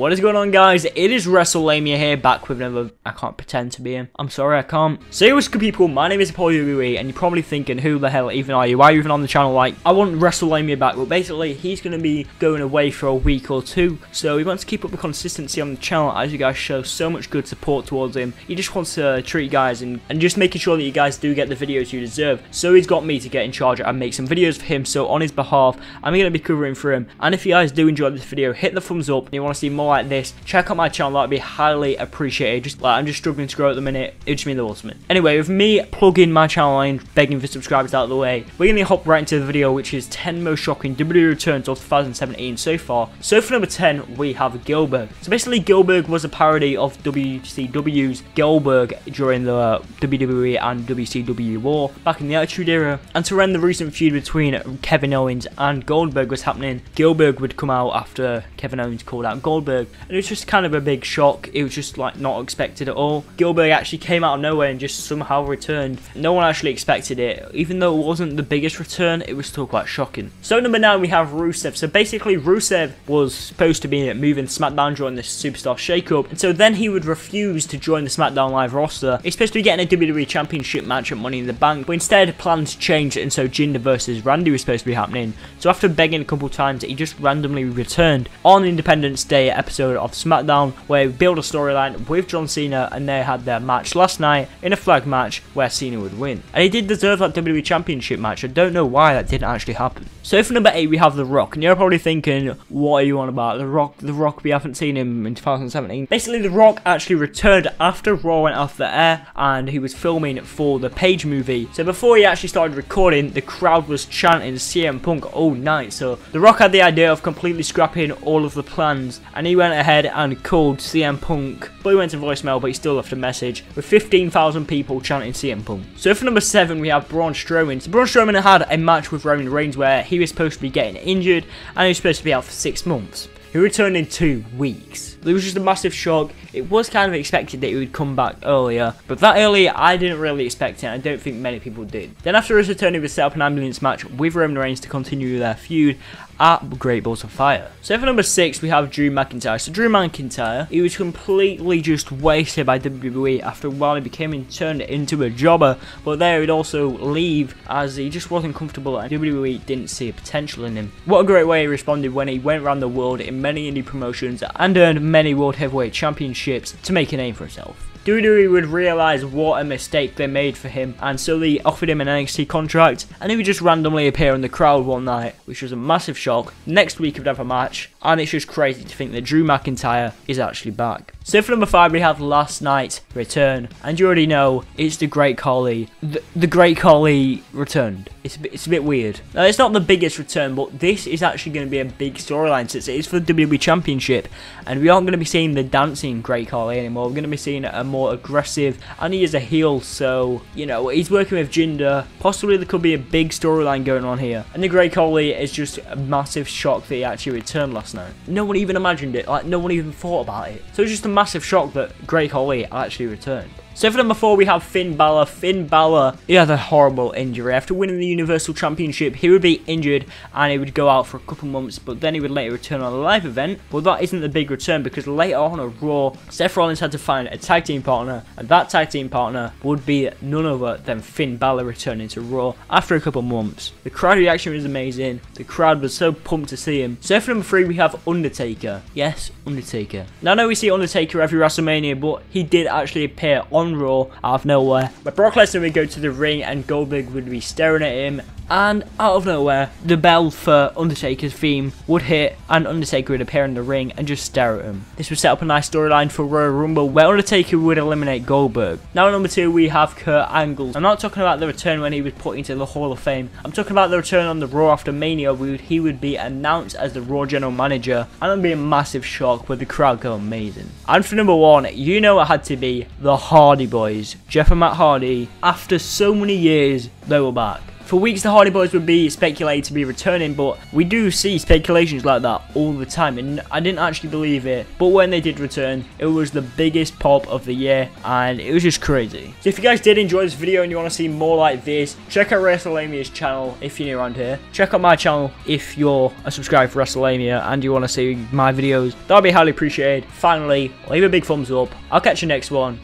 What is going on, guys? It is Wrestlemania here, back with another... I can't pretend to be him. I'm sorry, I can't. So hey, what's good, people? My name is WWE, and you're probably thinking, who the hell even are you? Why are you even on the channel? Like, I want Wrestlemania back. Well, basically, he's going to be going away for a week or two, so he wants to keep up the consistency on the channel as you guys show so much good support towards him. He just wants to treat you guys and just making sure that you guys do get the videos you deserve. So he's got me to get in charge and make some videos for him. So on his behalf, I'm going to be covering for him. And if you guys do enjoy this video, hit the thumbs up. And you want to see more like this, check out my channel. That would be highly appreciated. Just like, I'm just struggling to grow at the minute. It would just mean the ultimate. Anyway, with me plugging my channel and begging for subscribers out of the way, we're going to hop right into the video, which is 10 most shocking WWE returns of 2017 so far. So for number 10, we have Goldberg. So basically, Goldberg was a parody of WCW's Goldberg during the WWE and WCW war back in the Attitude Era. And to end the recent feud between Kevin Owens and Goldberg was happening, Goldberg would come out after Kevin Owens called out Goldberg. And it was just kind of a big shock. It was just like not expected at all. Goldberg actually came out of nowhere and just somehow returned. No one actually expected it. Even though it wasn't the biggest return, it was still quite shocking. So number 9, we have Rusev. So basically, Rusev was supposed to be moving SmackDown during this Superstar shakeup, and so then he would refuse to join the SmackDown Live roster. He's supposed to be getting a WWE Championship match at Money in the Bank, but instead plans changed, and so Jinder versus Randy was supposed to be happening. So after begging a couple times, he just randomly returned on Independence Day episode of SmackDown, where he built a storyline with John Cena, and they had their match last night in a flag match where Cena would win. And he did deserve that WWE Championship match. I don't know why that didn't actually happen. So for number 8, we have The Rock, and you're probably thinking, what are you on about? The Rock, we haven't seen him in 2017. Basically, The Rock actually returned after Raw went off the air, and he was filming for the Page movie. So before he actually started recording, the crowd was chanting CM Punk all night. So The Rock had the idea of completely scrapping all of the plans, and he went ahead and called CM Punk, but he went to voicemail, but he still left a message with 15,000 people chanting CM Punk. So for number 7, we have Braun Strowman. So Braun Strowman had a match with Roman Reigns where he was supposed to be getting injured, and he was supposed to be out for 6 months. He returned in 2 weeks. It was just a massive shock. It was kind of expected that he would come back earlier, but that early I didn't really expect it, and I don't think many people did. Then after his return, he would set up an ambulance match with Roman Reigns to continue their feud at Great Balls of Fire. So for number 6, we have Drew McIntyre. So Drew McIntyre, he was completely just wasted by WWE after a while. He became turned into a jobber, but there he'd also leave as he just wasn't comfortable and WWE didn't see a potential in him. What a great way he responded when he went around the world in many indie promotions and earned many World Heavyweight Championships to make a name for himself. WWE would realise what a mistake they made for him, and so they offered him an NXT contract, and he would just randomly appear in the crowd one night, which was a massive shock. Next week he would have a match, and it's just crazy to think that Drew McIntyre is actually back. So for number 5, we have Last Night's Return, and you already know it's the Great Khali. The Great Khali returned. It's a bit weird. Now, it's not the biggest return, but this is actually going to be a big storyline since it is for the WWE Championship, and we aren't going to be seeing the dancing Great Khali anymore. We're going to be seeing a more aggressive, and he is a heel, so you know he's working with Jinder. Possibly there could be a big storyline going on here, and the Great Khali is just a massive shock that he actually returned last night. No one even imagined it, like no one even thought about it. So it's just a massive shock that Great Khali actually returned. So for number 4, we have Finn Balor. Finn Balor, he had a horrible injury. After winning the Universal Championship, he would be injured and he would go out for a couple months, but then he would later return on a live event. But that isn't the big return, because later on at Raw, Seth Rollins had to find a tag team partner, and that tag team partner would be none other than Finn Balor returning to Raw after a couple months. The crowd reaction was amazing. The crowd was so pumped to see him. So for number 3, we have Undertaker. Yes, Undertaker. Now I know we see Undertaker every WrestleMania, but he did actually appear on Raw out of nowhere. But Brock Lesnar would go to the ring and Goldberg would be staring at him, and out of nowhere the bell for Undertaker's theme would hit and Undertaker would appear in the ring and just stare at him. This would set up a nice storyline for Royal Rumble where Undertaker would eliminate Goldberg. Now at number 2, we have Kurt Angle. I'm not talking about the return when he was put into the Hall of Fame. I'm talking about the return on the Raw after Mania where he would be announced as the Raw General Manager, and it would be a massive shock where the crowd go amazing. And for number 1, you know it had to be the Hardy Boys. Jeff and Matt Hardy, after so many years, they were back. For weeks the Hardy Boys would be speculated to be returning, but we do see speculations like that all the time, and I didn't actually believe it. But when they did return, it was the biggest pop of the year, and it was just crazy. So if you guys did enjoy this video and you want to see more like this, check out Wrestlemania's channel if you're new around here. Check out my channel if you're a subscriber for Wrestlemania and you want to see my videos. That would be highly appreciated. Finally, leave a big thumbs up. I'll catch you next one.